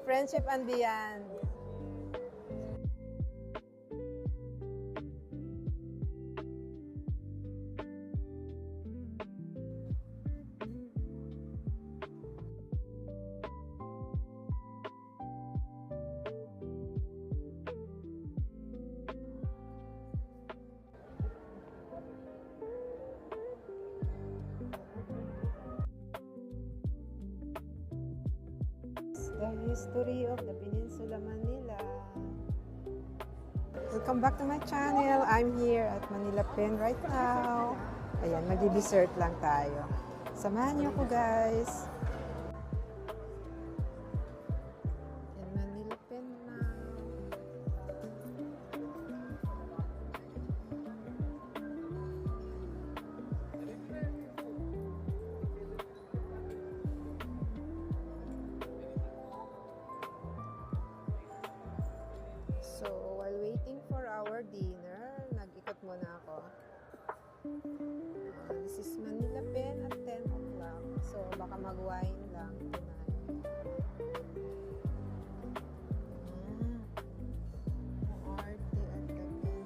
friendship and beyond. The history of the Peninsula, Manila. Welcome back to my channel. I'm here at Manila Pen right now. Ayan, mag-dessert lang tayo. Samahan niyo ko, guys. In Manila Pen now. So, while waiting for our dinner, nag-ikot muna ako. This is Manila Pen at 10 o'clock. So, baka mag-wine lang tonight. Arte at the pen.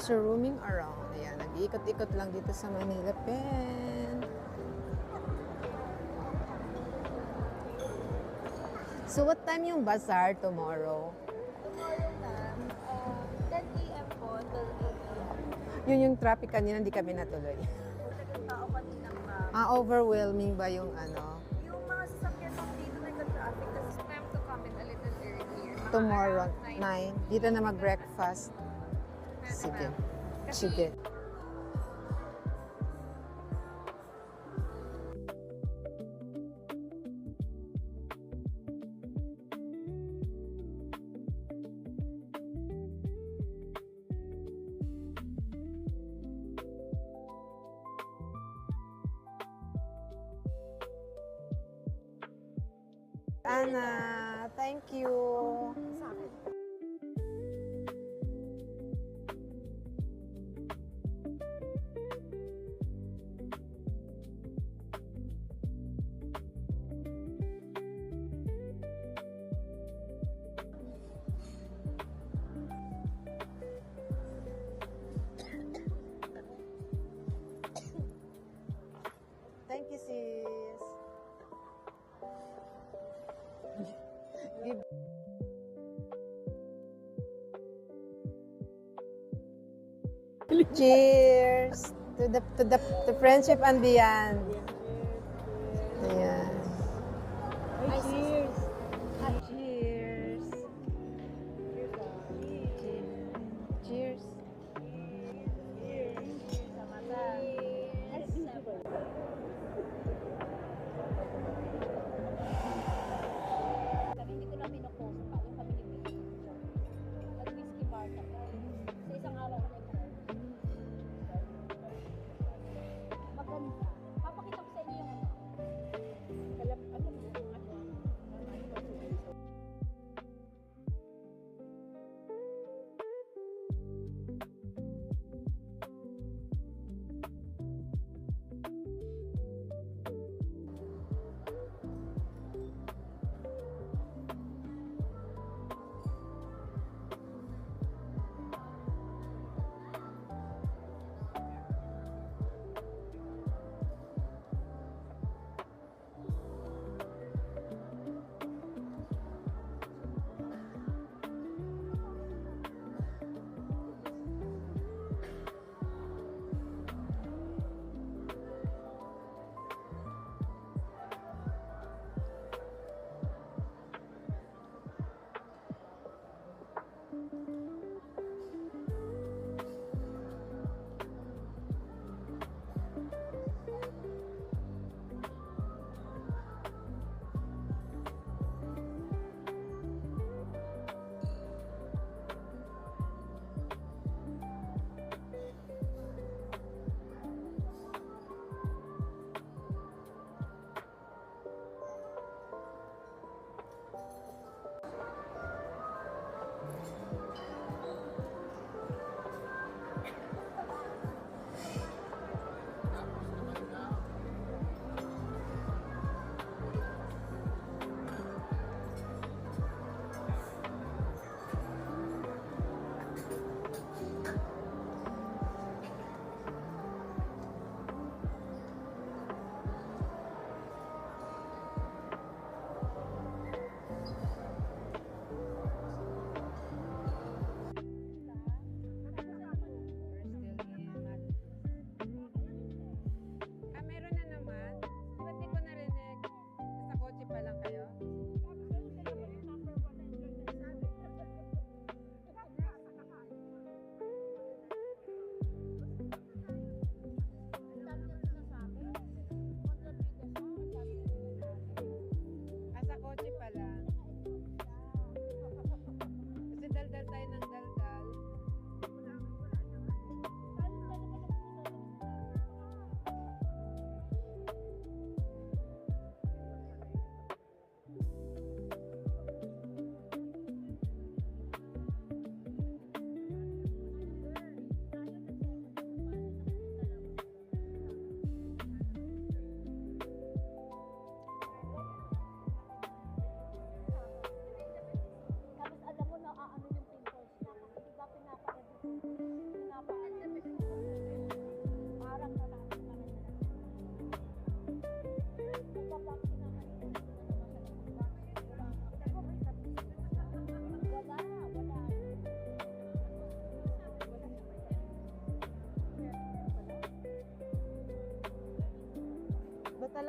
So, roaming around. Ayan, nag-iikot-ikot lang dito sa Manila Pen. So, what time yung bazaar tomorrow? Tomorrow, ma'am, 10 a.m. po till 8 a.m. Yun yung traffic kanina, hindi kami natuloy. Talagang tao kanina, ma'am. Overwhelming ba yung ano? Yung mga sasakyan ng dito nagka-traffic, tapos ma'am to come in a little earlier. Mga Tomorrow, around 9. Dito na mag-breakfast. Pwede, Sige. ma'am. Kasi Sige. Anna, thank you. sa akin. Thank you, sis. Cheers to friendship and beyond. Ayan. Cheers! Cheers. Cheers. Sa mata. Kami hindi ko na pinopost pa yung kami ni May. Nag-whiskey bar kami. Sa isang araw ko na ito. Maganda. Papakita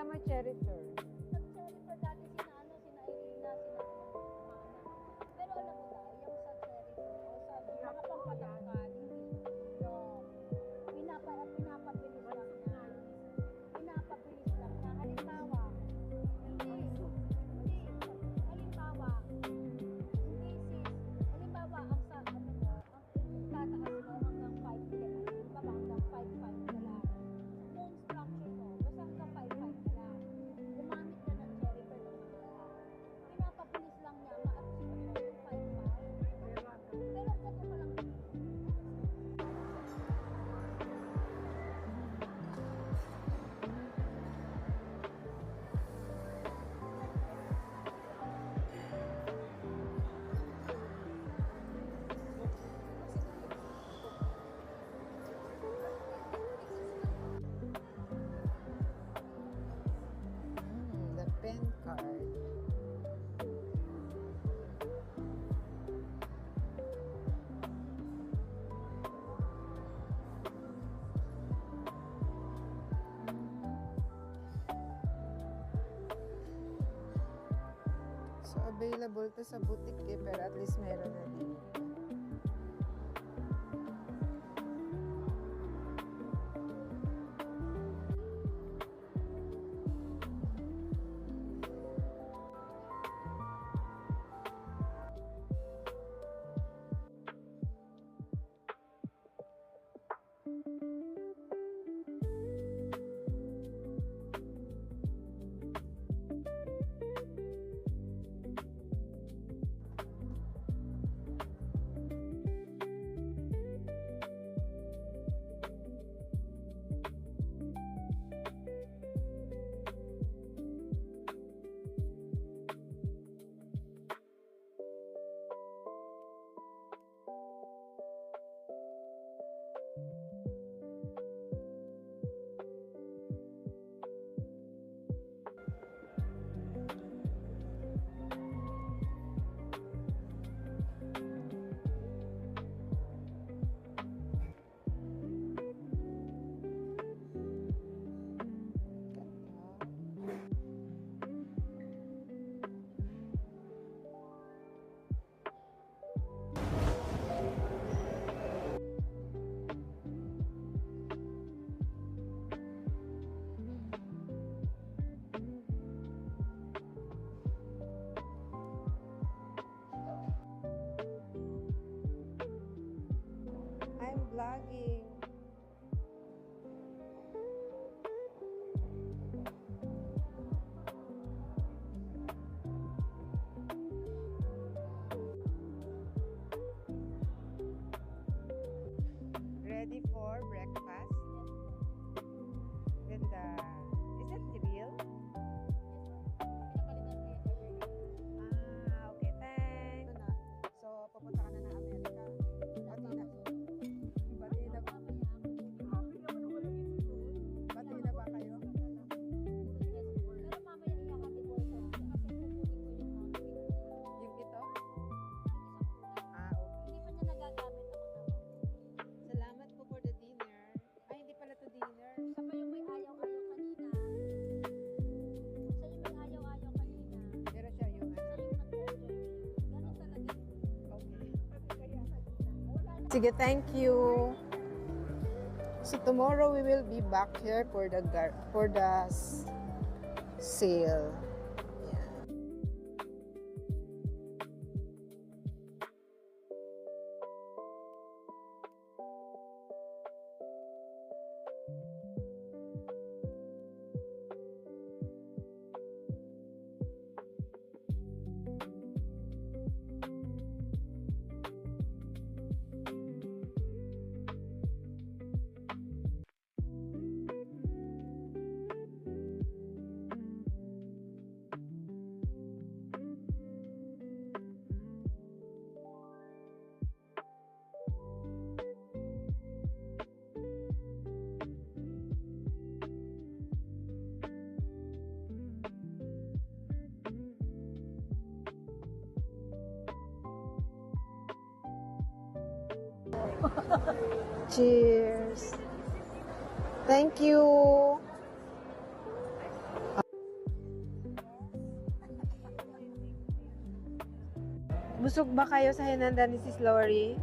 Kasama cherry tour. Nag-cherry tour dati sina Irina, sina Mana. Pero alam mo tayo, yung sa cherry tour, o sa mga pampalangkan, hindi. Yung pinapabilis lang niya. Pinapabilis lang niya. Halimbawa, hindi. Halimbawa, hindi sis. Halimbawa, ang sa ano mo, ang tataas mo hanggang 5 kilometers. Halimbawa, hanggang 5.5 ka lang. Phone structure mo, basta hanggang 5.5 ka lang. Gumamit ka ng cherry per ng mga. Pinapabilis lang niya, ma-absorb mo yung 5.5. Pero ganito ka lang. The pen card. So, available to sa boutique eh, pero at least meron na din. I'm vlogging. Ready for breakfast? Ganda. Is it real? Ah, okay. Thanks. So, pupunta ka na ng Amerika. Pati na. Pati na ba? Pati na ba kayo? Pero mamaya iyahatid ko sa kasi kukunin ko yung outfit. Yung ito? Isang kulay. Ah, okay. Hindi pa niya nagagamit ako na. Salamat po for the dinner. Ay, hindi pala to dinner. Siya pa yung may ayaw-ayaw kanina. Siya yung may ayaw-ayaw kanina. Pero siya yung Siya ano. yung nag-enjoy. Ganun talaga. Okay. Wala na. Sige, thank you. So tomorrow we will be back here for the sale. Yeah. Cheers. Thank you. Busog ba kayo sa hinanda ni Sis Lori?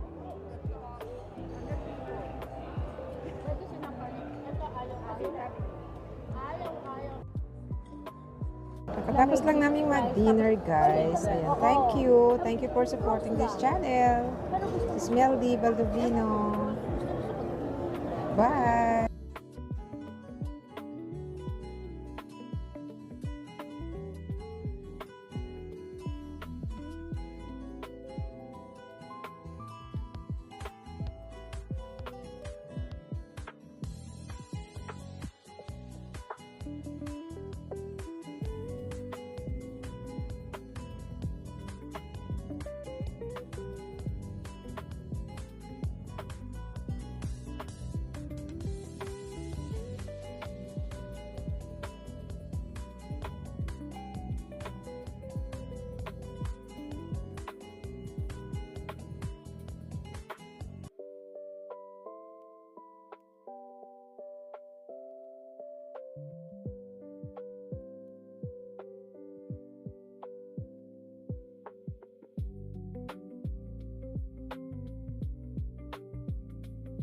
Pwede sinapanin. Ito, ayaw-ayaw. Ayaw-ayaw. Kakatapos lang namin mag-dinner, guys. Ayan, thank you. Thank you for supporting this channel. Sis Meldy Baldovino. Bye!